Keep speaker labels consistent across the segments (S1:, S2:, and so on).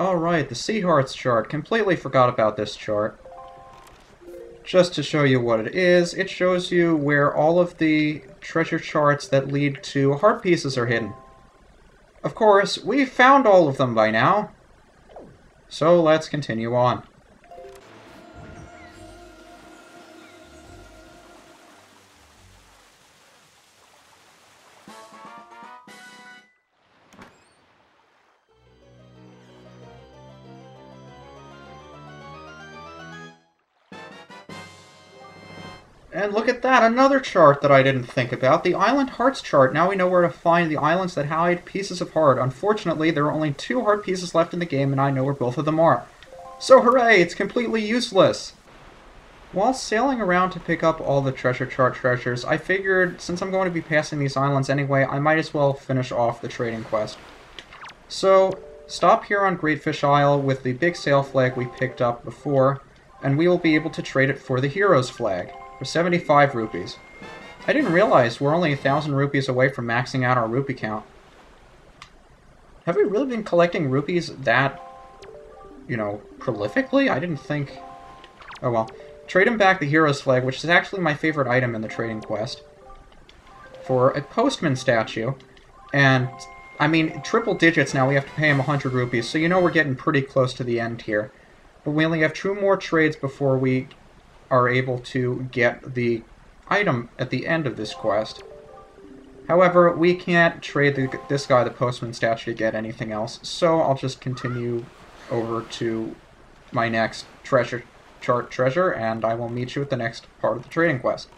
S1: Alright, the Sea Hearts chart. Completely forgot about this chart. Just to show you what it is, it shows you where all of the treasure charts that lead to heart pieces are hidden. Of course, we've found all of them by now. So let's continue on. And look at that, another chart that I didn't think about, the Island Hearts chart. Now we know where to find the islands that hide pieces of heart. Unfortunately, there are only 2 heart pieces left in the game, and I know where both of them are. So hooray, it's completely useless! While sailing around to pick up all the treasure chart treasures, I figured, since I'm going to be passing these islands anyway, I might as well finish off the trading quest. So, stop here on Great Fish Isle with the big sail flag we picked up before, and we will be able to trade it for the hero's flag. For 75 rupees. I didn't realize we're only 1,000 rupees away from maxing out our rupee count. Have we really been collecting rupees that, you know, prolifically? I didn't think... Oh well. Trade him back the hero's flag, which is actually my favorite item in the trading quest, for a postman statue. And, I mean, triple digits now, we have to pay him 100 rupees, so you know we're getting pretty close to the end here. But we only have 2 more trades before we are able to get the item at the end of this quest. However, we can't trade this guy, the postman statue, to get anything else, so I'll just continue over to my next treasure chart treasure, and I will meet you at the next part of the trading quest.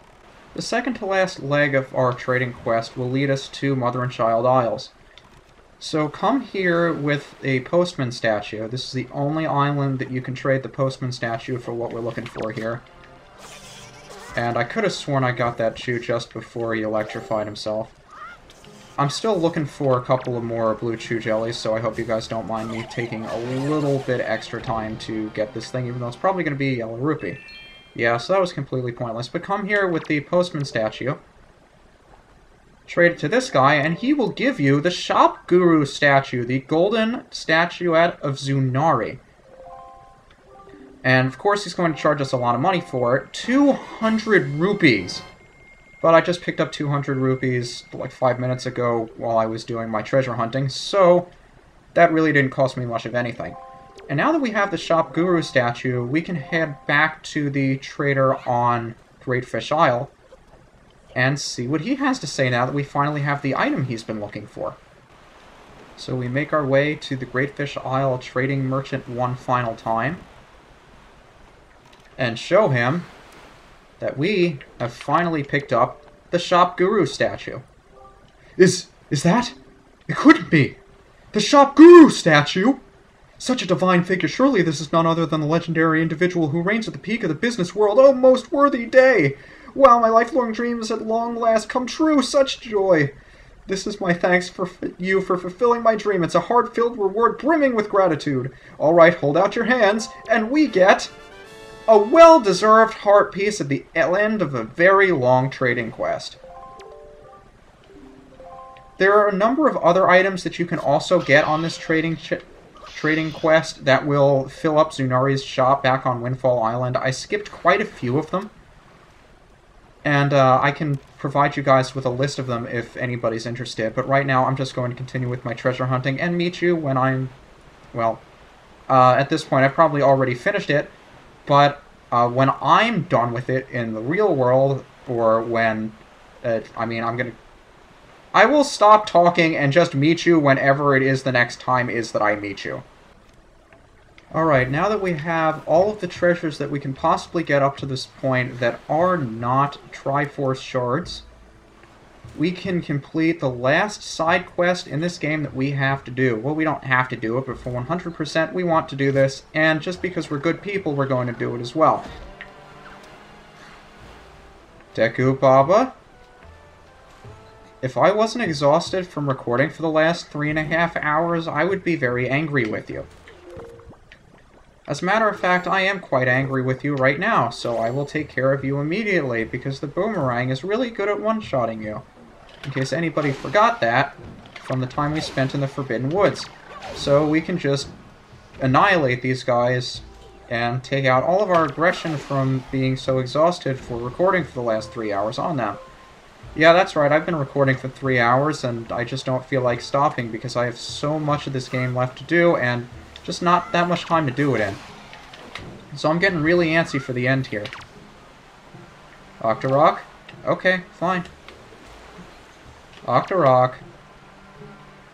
S1: The second to last leg of our trading quest will lead us to Mother and Child Isles. So come here with a postman statue. This is the only island that you can trade the postman statue for what we're looking for here. And I could have sworn I got that chew just before he electrified himself. I'm still looking for a couple of more blue chew jellies, so I hope you guys don't mind me taking a little bit extra time to get this thing, even though it's probably going to be a yellow rupee. Yeah, so that was completely pointless. But come here with the postman statue. Trade it to this guy, and he will give you the Shop Guru statue, the golden statuette of Zunari. And, of course, he's going to charge us a lot of money for it. 200 rupees! But I just picked up 200 rupees like 5 minutes ago while I was doing my treasure hunting, so that really didn't cost me much of anything. And now that we have the Shop Guru statue, we can head back to the trader on Great Fish Isle and see what he has to say now that we finally have the item he's been looking for. So we make our way to the Great Fish Isle trading merchant one final time, and show him that we have finally picked up the Shop Guru statue. Is that? It couldn't be! The Shop Guru statue! Such a divine figure, surely this is none other than the legendary individual who reigns at the peak of the business world. Oh, most worthy day! Wow, my lifelong dream has at long last come true, such joy! This is my thanks for you for fulfilling my dream. It's a heart-filled reward brimming with gratitude. Alright, hold out your hands, and we get a well-deserved heart piece at the end of a very long trading quest. There are a number of other items that you can also get on this trading quest that will fill up Zunari's shop back on Windfall Island. I skipped quite a few of them, and I can provide you guys with a list of them if anybody's interested. But right now I'm just going to continue with my treasure hunting and meet you when I'm, well, at this point I've probably already finished it. But when I'm done with it in the real world, or when, I will stop talking and just meet you whenever it is the next time is that I meet you. Alright, now that we have all of the treasures that we can possibly get up to this point that are not Triforce shards, we can complete the last side quest in this game that we have to do. Well, we don't have to do it, but for 100% we want to do this, and just because we're good people, we're going to do it as well. Deku Baba, if I wasn't exhausted from recording for the last 3.5 hours, I would be very angry with you. As a matter of fact, I am quite angry with you right now, so I will take care of you immediately, because the boomerang is really good at one-shotting you. In case anybody forgot that from the time we spent in the Forbidden Woods. So we can just annihilate these guys and take out all of our aggression from being so exhausted for recording for the last 3 hours on them. Yeah, that's right, I've been recording for 3 hours, and I just don't feel like stopping because I have so much of this game left to do, and just not that much time to do it in. So I'm getting really antsy for the end here. Octorok? Okay, fine. Octorok.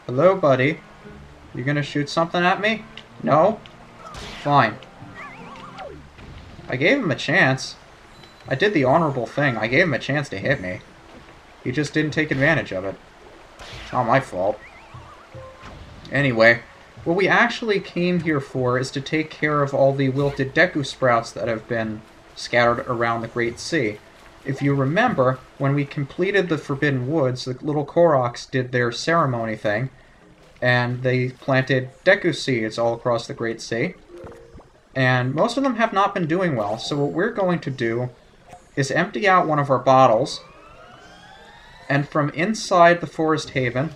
S1: Hello, buddy. You gonna shoot something at me? No? Fine. I gave him a chance. I did the honorable thing. I gave him a chance to hit me. He just didn't take advantage of it. It's not my fault. Anyway, what we actually came here for is to take care of all the wilted Deku sprouts that have been scattered around the Great Sea. If you remember, when we completed the Forbidden Woods, the little Koroks did their ceremony thing, and they planted Deku seeds all across the Great Sea. And most of them have not been doing well, so what we're going to do is empty out one of our bottles, and from inside the Forest Haven,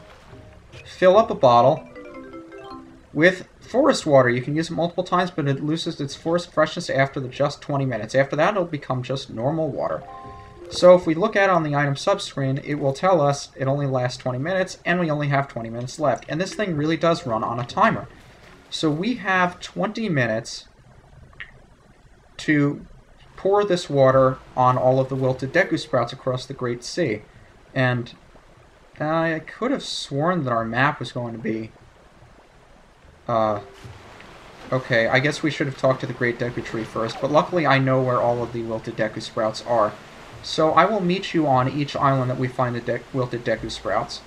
S1: fill up a bottle with forest water. You can use it multiple times, but it loses its forest freshness after just 20 minutes. After that, it'll become just normal water. So if we look at it on the item subscreen, it will tell us it only lasts 20 minutes, and we only have 20 minutes left. And this thing really does run on a timer. So we have 20 minutes to pour this water on all of the wilted Deku sprouts across the Great Sea. And I could have sworn that our map was going to be... Okay, I guess we should have talked to the Great Deku Tree first, but luckily I know where all of the wilted Deku sprouts are. So I will meet you on each island that we find the wilted Deku sprouts,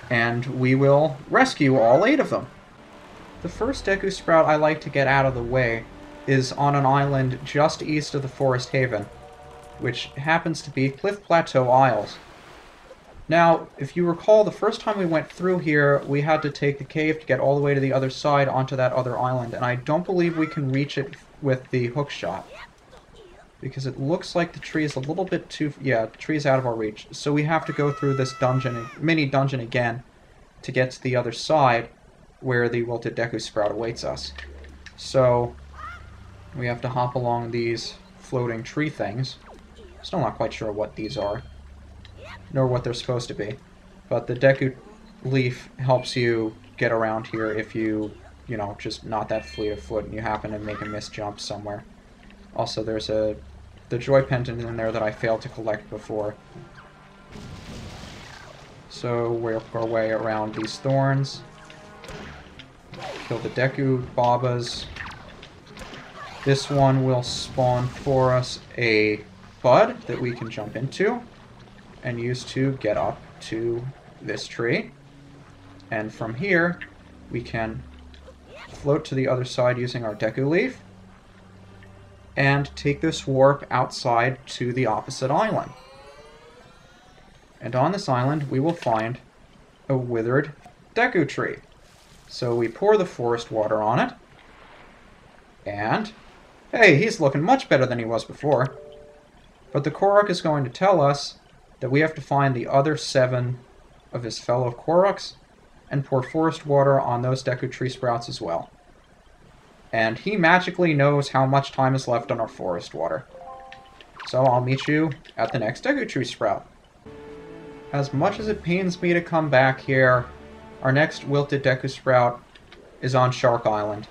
S1: and we will rescue all 8 of them. The first Deku sprout I like to get out of the way is on an island just east of the Forest Haven, which happens to be Cliff Plateau Isles. Now, if you recall, the first time we went through here, we had to take the cave to get all the way to the other side onto that other island, and I don't believe we can reach it with the hook shot, because it looks like the tree is a little bit too... Yeah, the tree is out of our reach, so we have to go through this dungeon, mini dungeon again, to get to the other side, where the wilted Deku sprout awaits us. So, we have to hop along these floating tree things. Still not quite sure what these are, nor what they're supposed to be. But the Deku leaf helps you get around here if you know, just not that fleet of foot and you happen to make a missed jump somewhere. Also, there's the joy pendant in there that I failed to collect before. So, we'll work our way around these thorns. Kill the Deku Babas. This one will spawn for us a bud that we can jump into and use to get up to this tree. And from here, we can float to the other side using our Deku Leaf and take this warp outside to the opposite island. And on this island, we will find a withered Deku Tree. So we pour the forest water on it, and hey, he's looking much better than he was before. But the Korok is going to tell us that we have to find the other 7 of his fellow Koroks and pour forest water on those Deku Tree sprouts as well. And he magically knows how much time is left on our forest water. So I'll meet you at the next Deku Tree sprout. As much as it pains me to come back here, our next wilted Deku sprout is on Shark Island,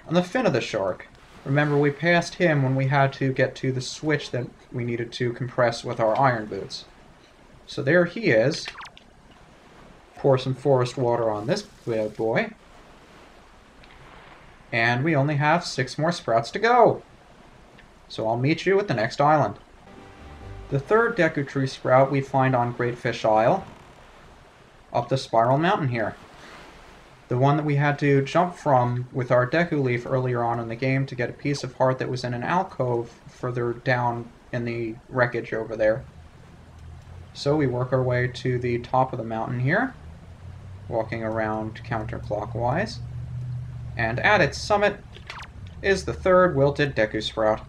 S1: on the fin of the shark. Remember, we passed him when we had to get to the switch that we needed to compress with our iron boots. So there he is. Pour some forest water on this bad boy. And we only have 6 more sprouts to go. So I'll meet you at the next island. The third Deku Tree sprout we find on Great Fish Isle, up the Spiral Mountain here. The one that we had to jump from with our Deku Leaf earlier on in the game to get a piece of heart that was in an alcove further down in the wreckage over there. So we work our way to the top of the mountain here, walking around counterclockwise. And at its summit is the third wilted Deku Sprout.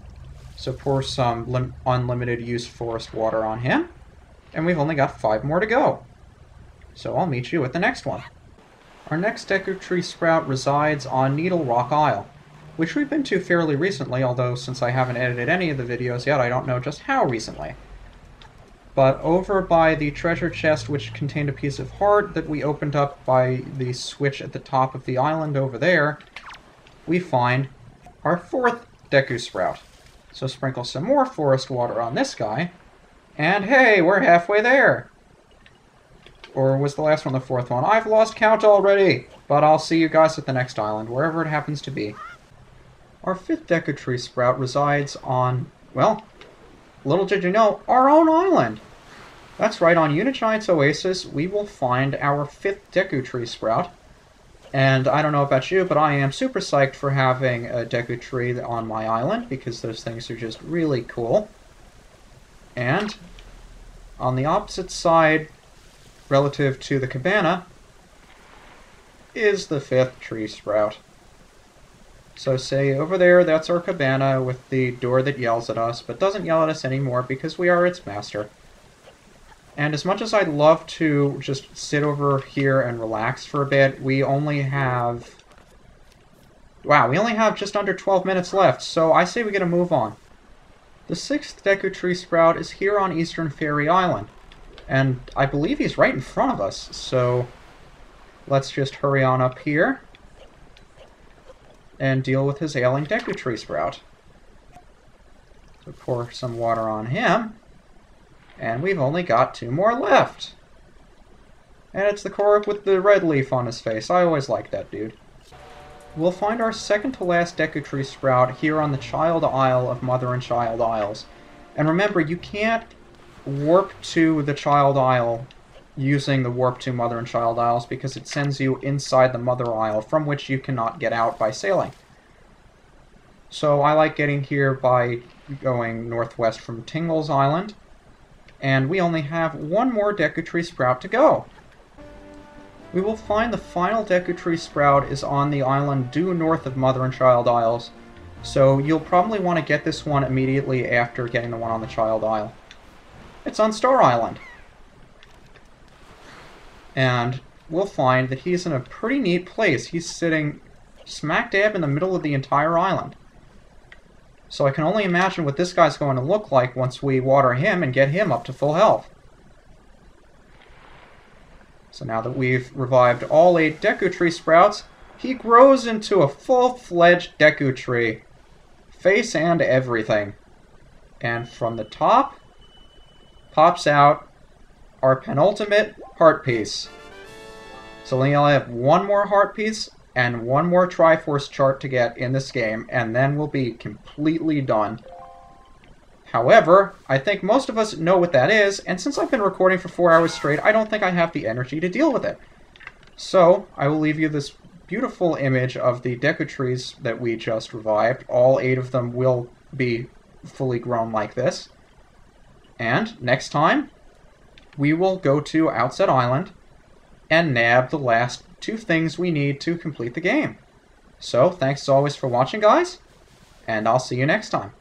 S1: So pour some unlimited use forest water on him, and we've only got 5 more to go. So I'll meet you at the next one. Our next Deku Tree sprout resides on Needle Rock Isle, which we've been to fairly recently, although since I haven't edited any of the videos yet, I don't know just how recently. But over by the treasure chest, which contained a piece of heart that we opened up by the switch at the top of the island over there, we find our 4th Deku Sprout. So sprinkle some more forest water on this guy, and hey, we're halfway there! Or was the last one the 4th one? I've lost count already! But I'll see you guys at the next island, wherever it happens to be. Our 5th Deku Tree Sprout resides on, well, little did you know, our own island! That's right, on UniGiant's Oasis, we will find our 5th Deku Tree Sprout. And I don't know about you, but I am super psyched for having a Deku Tree on my island, because those things are just really cool. And on the opposite side, relative to the cabana, is the 5th Tree Sprout. So say over there, that's our cabana with the door that yells at us, but doesn't yell at us anymore because we are its master. And as much as I'd love to just sit over here and relax for a bit, we only have... Wow, we only have just under 12 minutes left, so I say we get a move on. The 6th Deku Tree Sprout is here on Eastern Fairy Island, and I believe he's right in front of us, so let's just hurry on up here and deal with his ailing Deku Tree Sprout. So pour some water on him. And we've only got 2 more left. And it's the Korok with the red leaf on his face. I always like that dude. We'll find our second to last Deku Tree Sprout here on the Child Isle of Mother and Child Isles. And remember, you can't warp to the Child Isle using the Warp to Mother and Child Isles because it sends you inside the Mother Isle, from which you cannot get out by sailing. So I like getting here by going northwest from Tingle's Island. And we only have 1 more Deku Tree Sprout to go. We will find the final Deku Tree Sprout is on the island due north of Mother and Child Isles, so you'll probably want to get this one immediately after getting the one on the Child Isle. It's on Star Island. And we'll find that he's in a pretty neat place. He's sitting smack dab in the middle of the entire island. So I can only imagine what this guy's going to look like once we water him and get him up to full health. So now that we've revived all 8 Deku Tree Sprouts, he grows into a full-fledged Deku Tree. Face and everything. And from the top, pops out our penultimate heart piece. So we only have 1 more heart piece, and 1 more Triforce chart to get in this game, and then we'll be completely done. However, I think most of us know what that is, and since I've been recording for 4 hours straight, I don't think I have the energy to deal with it. So, I will leave you this beautiful image of the Deku Trees that we just revived. All 8 of them will be fully grown like this. And, next time, we will go to Outset Island and nab the last 2 things we need to complete the game. So, thanks as always for watching, guys, and I'll see you next time.